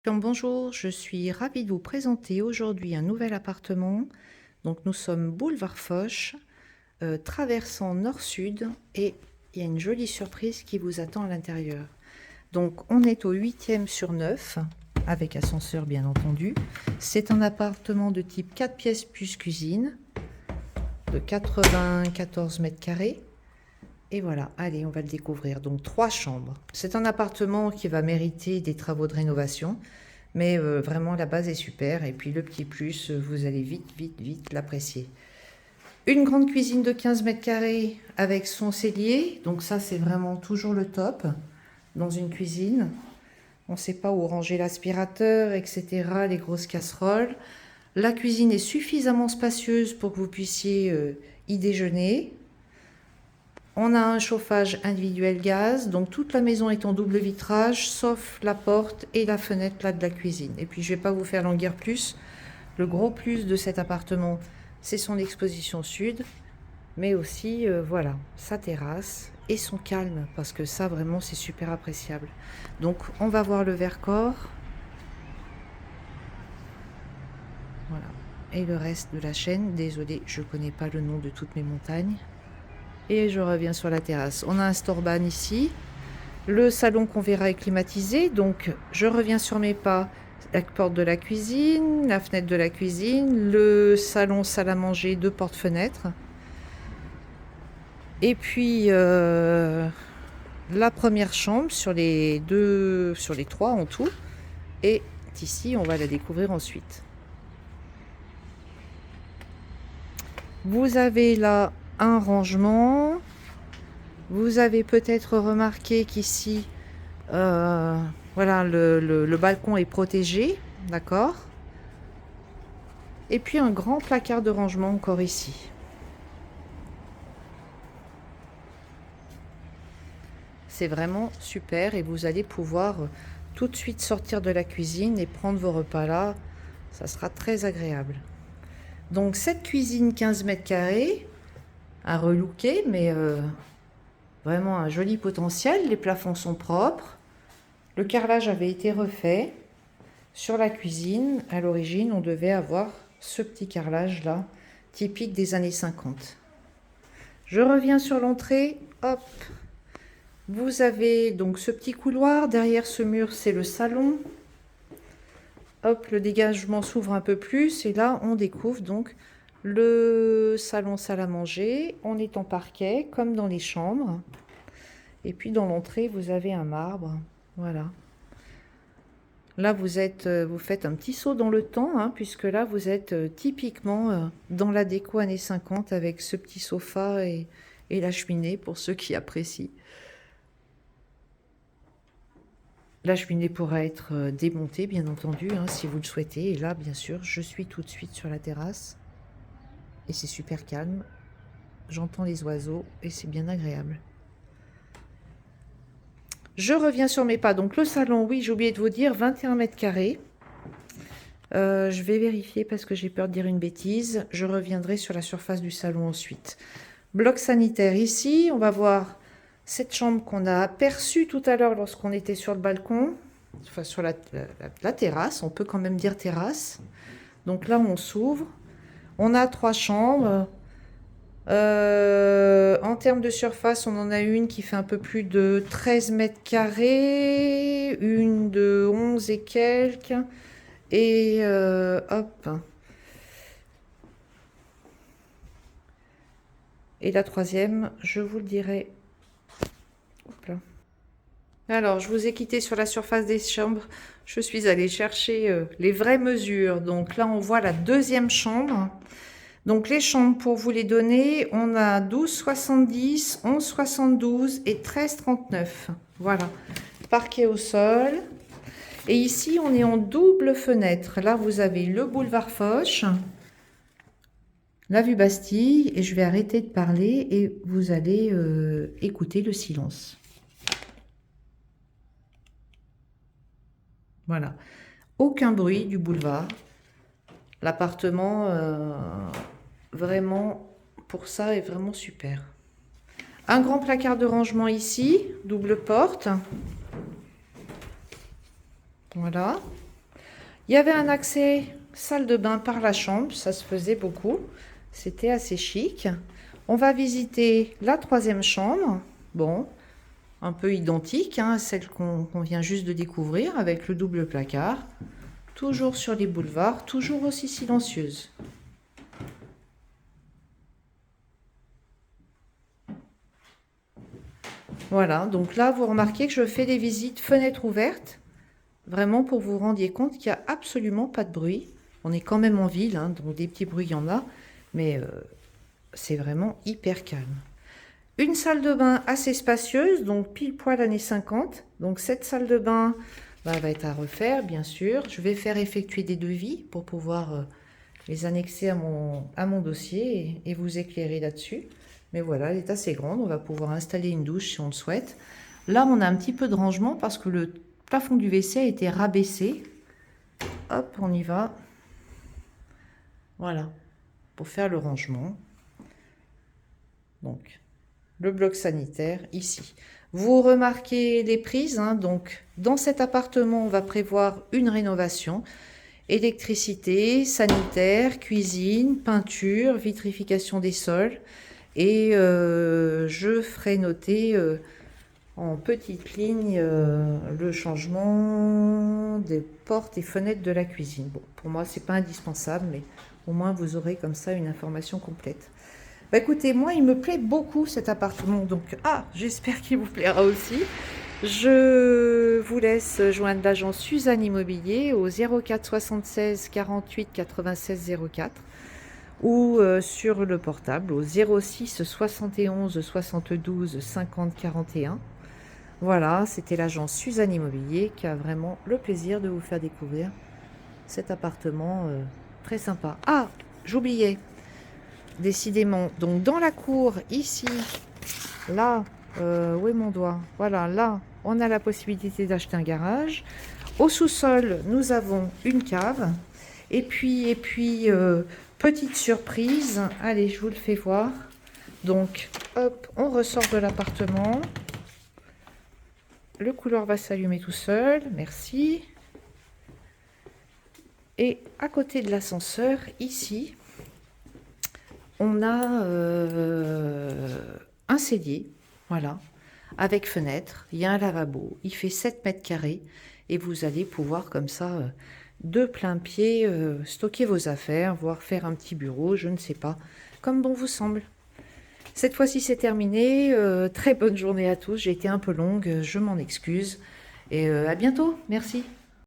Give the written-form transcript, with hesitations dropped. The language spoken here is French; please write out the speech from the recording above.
Bonjour, je suis ravie de vous présenter aujourd'hui un nouvel appartement. Donc nous sommes boulevard Foch, traversant nord-sud et il y a une jolie surprise qui vous attend à l'intérieur. Donc on est au 8e sur 9, avec ascenseur bien entendu. C'est un appartement de type 4 pièces plus cuisine, de 94 mètres carrés. Et voilà, allez, on va le découvrir. Donc 3 chambres. C'est un appartement qui va mériter des travaux de rénovation. Mais vraiment, la base est super. Et puis le petit plus, vous allez vite l'apprécier. Une grande cuisine de 15 mètres carrés avec son cellier. Donc ça, c'est vraiment toujours le top dans une cuisine. On ne sait pas où ranger l'aspirateur, etc. Les grosses casseroles. La cuisine est suffisamment spacieuse pour que vous puissiez y déjeuner. On a un chauffage individuel gaz, donc toute la maison est en double vitrage, sauf la porte et la fenêtre là de la cuisine. Et puis je ne vais pas vous faire languir plus. Le gros plus de cet appartement, c'est son exposition sud, mais aussi, voilà, sa terrasse et son calme, parce que ça, vraiment, c'est super appréciable. Donc, on va voir le Vercors. Voilà. Et le reste de la chaîne. Désolée, je ne connais pas le nom de toutes mes montagnes. Et je reviens sur la terrasse. On a un store-ban ici. Le salon qu'on verra est climatisé. Donc, je reviens sur mes pas. La porte de la cuisine, la fenêtre de la cuisine, le salon salle à manger, 2 portes-fenêtres. Et puis, la première chambre sur les 3 en tout. Et ici, on va la découvrir ensuite. Vous avez là un rangement. Vous avez peut-être remarqué qu'ici, voilà, le balcon est protégé, d'accord? Et puis un grand placard de rangement encore ici. C'est vraiment super et vous allez pouvoir tout de suite sortir de la cuisine et prendre vos repas là. Ça sera très agréable. Donc cette cuisine 15 mètres carrés, à relooker, mais vraiment un joli potentiel. Les plafonds sont propres. Le carrelage avait été refait. Sur la cuisine, à l'origine, on devait avoir ce petit carrelage là, typique des années 50. Je reviens sur l'entrée. Hop. Vous avez donc ce petit couloir. Derrière ce mur, c'est le salon. Hop, le dégagement s'ouvre un peu plus. Et là, on découvre donc le salon salle à manger. On est en parquet, comme dans les chambres. Et puis dans l'entrée, vous avez un marbre. Voilà. Là, vous faites un petit saut dans le temps, hein, puisque là, vous êtes typiquement dans la déco années 50 avec ce petit sofa et la cheminée pour ceux qui apprécient. La cheminée pourra être démontée, bien entendu, hein, si vous le souhaitez. Et là, bien sûr, je suis tout de suite sur la terrasse. Et c'est super calme. J'entends les oiseaux et c'est bien agréable. Je reviens sur mes pas. Donc le salon, oui, j'ai oublié de vous dire, 21 mètres carrés. Je vais vérifier parce que j'ai peur de dire une bêtise. Je reviendrai sur la surface du salon ensuite. Bloc sanitaire ici. On va voir cette chambre qu'on a aperçue tout à l'heure lorsqu'on était sur le balcon. Enfin, sur la terrasse. On peut quand même dire terrasse. Donc là, on s'ouvre. On a 3 chambres. En termes de surface, on en a une qui fait un peu plus de 13 mètres carrés, une de 11 et quelques, et hop. Et la troisième, je vous le dirai. Hop là. Alors, je vous ai quitté sur la surface des chambres. Je suis allée chercher les vraies mesures. Donc là, on voit la deuxième chambre. Donc les chambres, pour vous les donner, on a 12,70, 11,72 et 13,39. Voilà, parquet au sol. Et ici, on est en double fenêtre. Là, vous avez le boulevard Foch, la vue Bastille, et je vais arrêter de parler et vous allez écouter le silence. Voilà, aucun bruit du boulevard. L'appartement, vraiment, pour ça, est vraiment super. Un grand placard de rangement ici, double porte. Voilà. Il y avait un accès salle de bain par la chambre, ça se faisait beaucoup. C'était assez chic. On va visiter la 3e chambre. Bon, un peu identique à celle qu'on vient juste de découvrir avec le double placard. Toujours sur les boulevards, toujours aussi silencieuse. Voilà, donc là, vous remarquez que je fais des visites fenêtres ouvertes, vraiment pour vous rendiez compte qu'il n'y a absolument pas de bruit. On est quand même en ville, hein, donc des petits bruits, il y en a, mais c'est vraiment hyper calme. Une salle de bain assez spacieuse, donc pile poil années 50. Donc cette salle de bain va être à refaire, bien sûr. Je vais faire effectuer des devis pour pouvoir les annexer à mon dossier et vous éclairer là-dessus. Mais voilà, elle est assez grande. On va pouvoir installer une douche si on le souhaite. Là, on a un petit peu de rangement parce que le plafond du WC a été rabaissé. Hop, on y va. Voilà, pour faire le rangement. Donc, le bloc sanitaire ici. Vous remarquez les prises, hein, donc dans cet appartement, on va prévoir une rénovation. Électricité, sanitaire, cuisine, peinture, vitrification des sols. Et je ferai noter en petites lignes le changement des portes et fenêtres de la cuisine. Bon, pour moi, c'est pas indispensable, mais au moins vous aurez comme ça une information complète. Bah écoutez, moi, il me plaît beaucoup cet appartement, donc j'espère qu'il vous plaira aussi. Je vous laisse joindre l'agence Suzanne Immobilier au 04 76 48 96 04 ou sur le portable au 06 71 72 50 41. Voilà, c'était l'agence Suzanne Immobilier qui a vraiment le plaisir de vous faire découvrir cet appartement très sympa. Ah, j'oubliais. Décidément, donc dans la cour, ici, là, où est mon doigt? Voilà, là, on a la possibilité d'acheter un garage. Au sous-sol, nous avons une cave. Et puis, petite surprise, allez, je vous le fais voir. Donc, hop, on ressort de l'appartement. Le couloir va s'allumer tout seul, merci. Et à côté de l'ascenseur, ici, on a un cellier, voilà, avec fenêtre. Il y a un lavabo. Il fait 7 mètres carrés. Et vous allez pouvoir comme ça, de plein pied, stocker vos affaires, voire faire un petit bureau, je ne sais pas, comme bon vous semble. Cette fois-ci, c'est terminé. Très bonne journée à tous. J'ai été un peu longue, je m'en excuse. Et à bientôt. Merci.